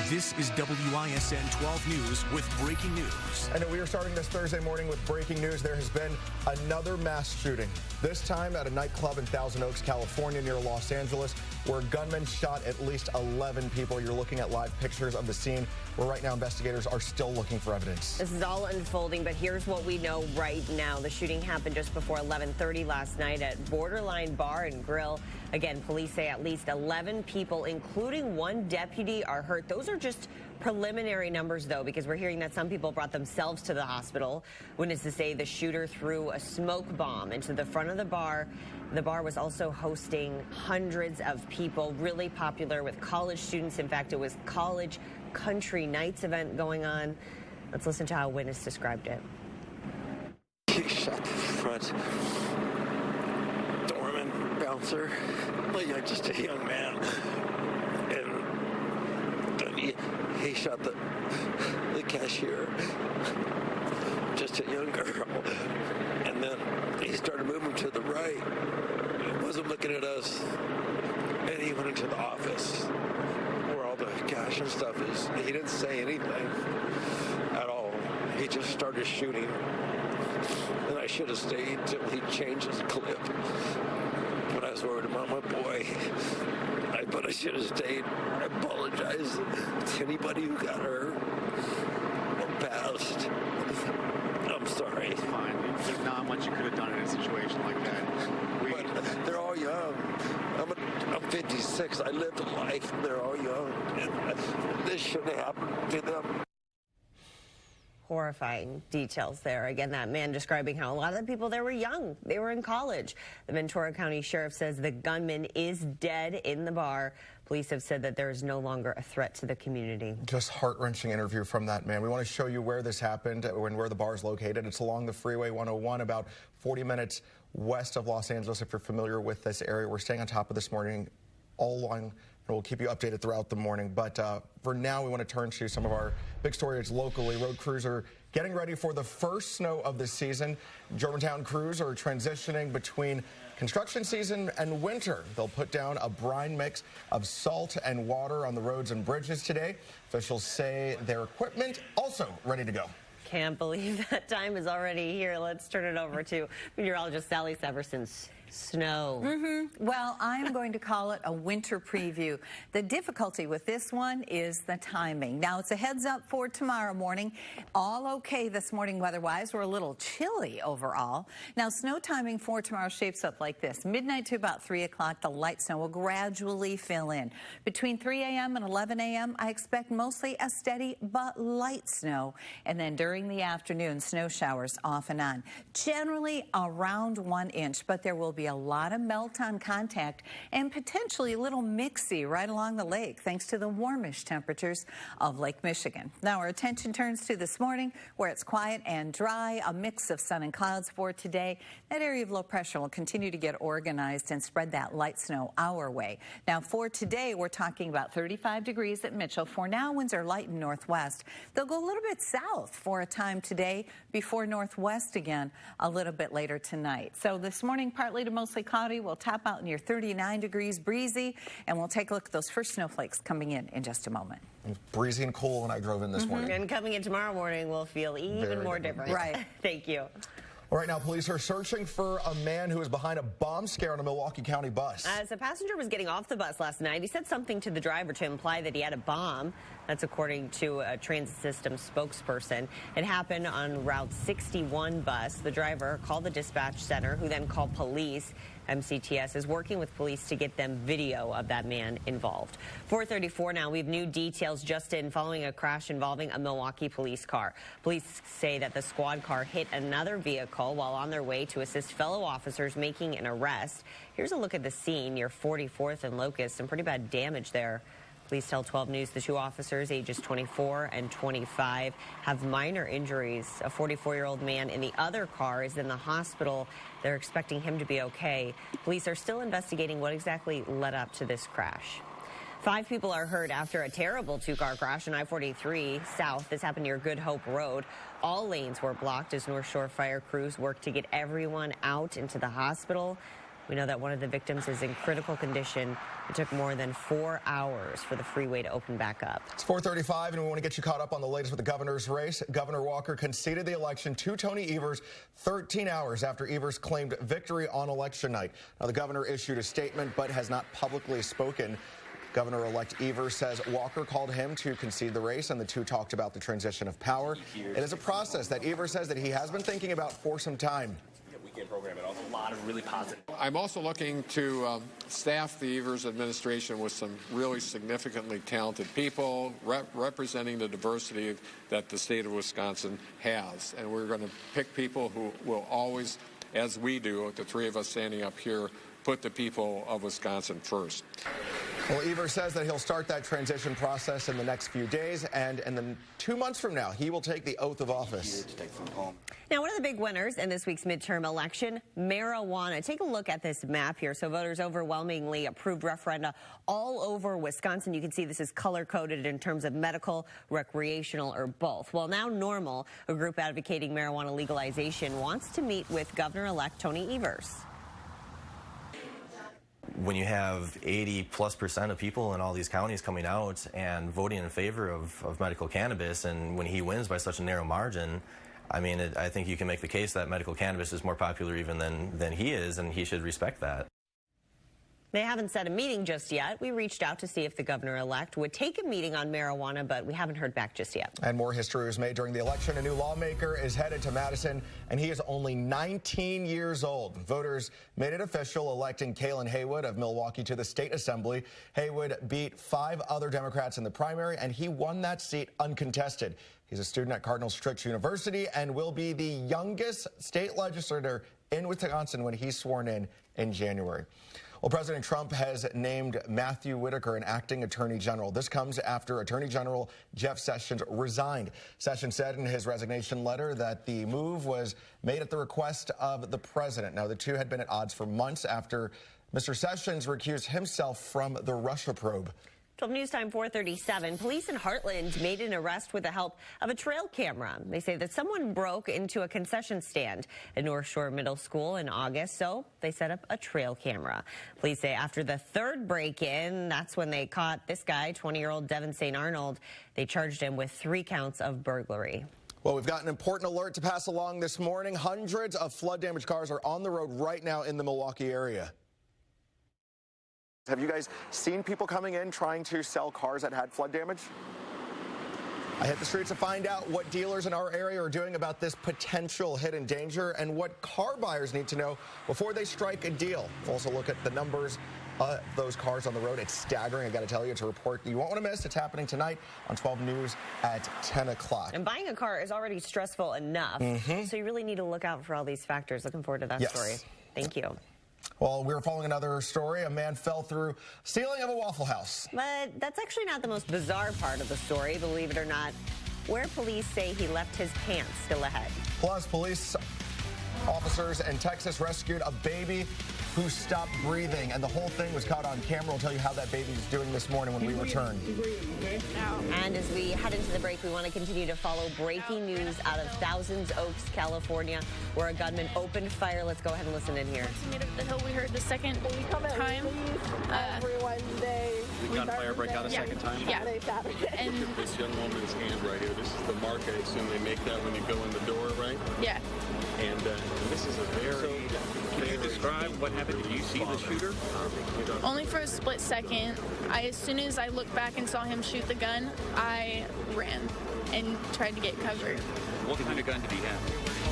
This is WISN 12 News with breaking news. And we are starting this Thursday morning with breaking news. There has been another mass shooting, this time at a nightclub in Thousand Oaks, California, near Los Angeles, where gunmen shot at least 11 people. You're looking at live pictures of the scene, where right now investigators are still looking for evidence. This is all unfolding, but here's what we know right now. The shooting happened just before 11:30 last night at Borderline Bar and Grill. Again, police say at least 11 people, including one deputy, are hurt. Those are just preliminary numbers, though, because we're hearing that some people brought themselves to the hospital. Witnesses say the shooter threw a smoke bomb into the front of the bar. The bar was also hosting hundreds of people, really popular with college students. In fact, it was College Country Nights event going on. Let's listen to how a witness described it. He shot the front doorman, bouncer, just a young man, and then he shot the cashier, just a young girl, and then he started moving to the right. He wasn't looking at us, and he went into the office where all the cash and stuff is. He didn't say anything at all. He just started shooting. And I should have stayed till he changed his clip. But I was worried about my boy. But I should have stayed. I apologize to anybody who got hurt or passed. I'm sorry. It's fine. There's not much you could have done in a situation like that. But they're all young. I'm 56. I lived a life. They're all young. And this shouldn't have happened to them. Horrifying details there. Again, that man describing how a lot of the people there were young. They were in college. The Ventura County Sheriff says the gunman is dead in the bar. Police have said that there is no longer a threat to the community. Just heart-wrenching interview from that man. We want to show you where this happened and where the bar is located. It's along the Freeway 101, about 40 minutes west of Los Angeles. If you're familiar with this area, we're staying on top of this morning all along. And we'll keep you updated throughout the morning. But for now, we want to turn to some of our big stories locally. Road crews are getting ready for the first snow of the season. Germantown crews are transitioning between construction season and winter. They'll put down a brine mix of salt and water on the roads and bridges today. Officials say their equipment also ready to go. Can't believe that time is already here. Let's turn it over to meteorologist Sally Severson's snow. Well, I'm going to call it a winter preview. The difficulty with this one is the timing. Now, it's a heads up for tomorrow morning. All okay this morning weather-wise. We're a little chilly overall. Now, snow timing for tomorrow shapes up like this. Midnight to about 3 o'clock, the light snow will gradually fill in. Between 3 a.m. and 11 a.m., I expect mostly a steady but light snow. And then during the afternoon, snow showers off and on. Generally around 1 inch, but there will be a lot of melt on contact and potentially a little mixy right along the lake thanks to the warmish temperatures of Lake Michigan. Now our attention turns to this morning where it's quiet and dry, a mix of sun and clouds for today. That area of low pressure will continue to get organized and spread that light snow our way. Now for today, we're talking about 35 degrees at Mitchell. For now, winds are light and northwest. They'll go a little bit south for a time today before northwest again a little bit later tonight. So this morning, partly to mostly cloudy. We'll top out near 39 degrees, breezy, and we'll take a look at those first snowflakes coming in just a moment. It was breezy and cool when I drove in this morning. And coming in tomorrow morning, we'll feel even more different. Right. Thank you. All right, now police are searching for a man who was behind a bomb scare on a Milwaukee County bus. As a passenger was getting off the bus last night, he said something to the driver to imply that he had a bomb. That's according to a transit system spokesperson. It happened on Route 61 bus. The driver called the dispatch center, who then called police. MCTS is working with police to get them video of that man involved. 4:34 now. We have new details just in following a crash involving a Milwaukee police car. Police say that the squad car hit another vehicle while on their way to assist fellow officers making an arrest. Here's a look at the scene near 44th and Locust. Some pretty bad damage there. Police tell 12 News the two officers, ages 24 and 25, have minor injuries. A 44-year-old man in the other car is in the hospital. They're expecting him to be okay. Police are still investigating what exactly led up to this crash. 5 people are hurt after a terrible two-car crash on I-43 south. This happened near Good Hope Road. All lanes were blocked as North Shore fire crews worked to get everyone out into the hospital. We know that one of the victims is in critical condition. It took more than 4 hours for the freeway to open back up. It's 4:35, and we want to get you caught up on the latest with the governor's race. Governor Walker conceded the election to Tony Evers 13 hours after Evers claimed victory on election night. Now, the governor issued a statement but has not publicly spoken. Governor-elect Evers says Walker called him to concede the race, and the two talked about the transition of power. It is a process that Evers says that he has been thinking about for some time. Program. It also a lot of really positive. I'm also looking to staff the Evers administration with some really significantly talented people representing the diversity that the state of Wisconsin has. And we're going to pick people who will always, as we do, the three of us standing up here, put the people of Wisconsin first. Well, Evers says that he'll start that transition process in the next few days, and then 2 months from now, he will take the oath of office. Now, one of the big winners in this week's midterm election, marijuana. Take a look at this map here. So voters overwhelmingly approved referenda all over Wisconsin. You can see this is color-coded in terms of medical, recreational, or both. Well, now NORML, a group advocating marijuana legalization, wants to meet with Governor-elect Tony Evers. When you have 80+% of people in all these counties coming out and voting in favor of medical cannabis, and when he wins by such a narrow margin, I mean, I think you can make the case that medical cannabis is more popular even than he is, and he should respect that. They haven't set a meeting just yet. We reached out to see if the governor-elect would take a meeting on marijuana, but we haven't heard back just yet. And more history was made during the election. A new lawmaker is headed to Madison, and he is only 19 years old. Voters made it official, electing Kalen Haywood of Milwaukee to the state assembly. Haywood beat 5 other Democrats in the primary, and he won that seat uncontested. He's a student at Cardinal Stritch University and will be the youngest state legislator in Wisconsin when he's sworn in January. Well, President Trump has named Matthew Whitaker an acting attorney general. This comes after Attorney General Jeff Sessions resigned. Sessions said in his resignation letter that the move was made at the request of the president. Now, the two had been at odds for months after Mr. Sessions recused himself from the Russia probe. 12 News Time 4:37. Police in Heartland made an arrest with the help of a trail camera. They say that someone broke into a concession stand at North Shore Middle School in August, so they set up a trail camera. Police say after the third break-in, that's when they caught this guy, 20-year-old Devin St. Arnold. They charged him with 3 counts of burglary. Well, we've got an important alert to pass along this morning. Hundreds of flood-damaged cars are on the road right now in the Milwaukee area. Have you guys seen people coming in trying to sell cars that had flood damage? I hit the streets to find out what dealers in our area are doing about this potential hidden danger and what car buyers need to know before they strike a deal. We'll also look at the numbers of those cars on the road. It's staggering. I got to tell you, it's a report you won't want to miss. It's happening tonight on 12 News at 10 o'clock. And buying a car is already stressful enough, so you really need to look out for all these factors. Looking forward to that story. Thank you. Well, we're following another story. A man fell through ceiling of a Waffle House. But that's actually not the most bizarre part of the story, believe it or not, where police say he left his pants still ahead. Plus, police officers in Texas rescued a baby who stopped breathing, and the whole thing was caught on camera. We'll tell you how that baby's doing this morning when we return. And as we head into the break, we want to continue to follow breaking news out of Thousands Oaks, California, where a gunman opened fire. Let's go ahead and listen in here. We made it up the hill. We heard the second time. Every Wednesday. The gunfire break out a second time? Yeah. And this young woman's hand right here, this is the mark. I assume they make that when you go in the door, right? yeah. And this is a very... Can you describe what happened? Did you see the shooter? Only for a split second. As soon as I looked back and saw him shoot the gun, I ran and tried to get cover. What kind of gun did he have?